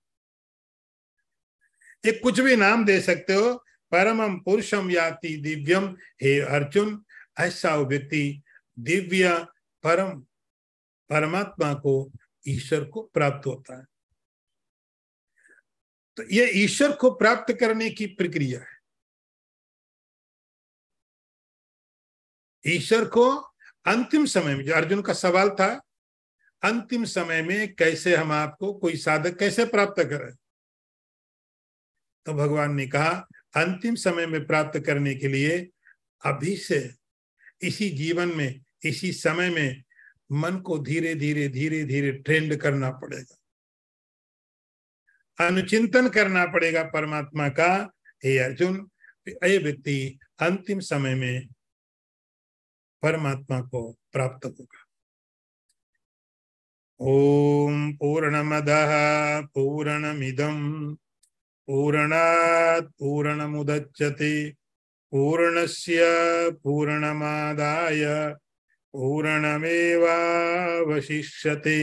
ये कुछ भी नाम दे सकते हो। परमम पुरुषम याति दिव्यम, हे अर्जुन, ऐसा व्यक्ति दिव्य परम परमात्मा को, ईश्वर को प्राप्त होता है। तो ये ईश्वर को प्राप्त करने की प्रक्रिया है। ईश्वर को अंतिम समय में, जो अर्जुन का सवाल था, अंतिम समय में कैसे हम आपको, कोई साधक कैसे प्राप्त करे, तो भगवान ने कहा अंतिम समय में प्राप्त करने के लिए अभी से, इसी जीवन में, इसी समय में मन को धीरे धीरे धीरे धीरे ट्रेंड करना पड़ेगा, अनुचिंतन करना पड़ेगा परमात्मा का। हे अर्जुन, ये व्यक्ति अंतिम समय में परमात्मा को प्राप्त होगा। ओम पूर्णमदः पूर्णमिदं पूर्णात् पूर्णमुदच्यते पूर्णस्य पूर्णमादाय पूर्णमेवावशिष्यते।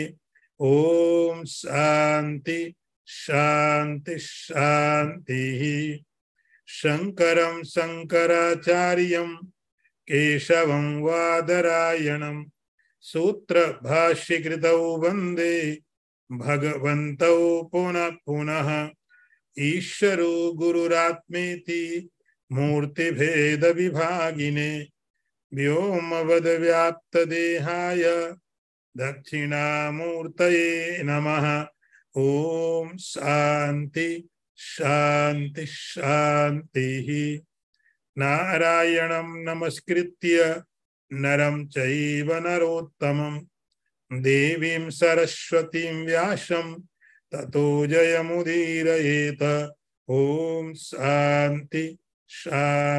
ओम शांति शांति शांति। शंकरं शंकराचार्यं केशवं वादरायणं सूत्र भाष्यकृतौ वंदे भगवन्तौ पुनः पुनः। ईश्वरो गुरुरात्मेति मूर्तिभेद विभागिने व्योमवद्व्याप्तदेहाय दक्षिणामूर्तये नमः। ओम शांति शांति शांति। नारायणं नमस्कृत्य नरं चैव नरोत्तमं देवीं सरस्वतीं व्यासं ततो जयमुदीरयेत। ओम शांति शांति।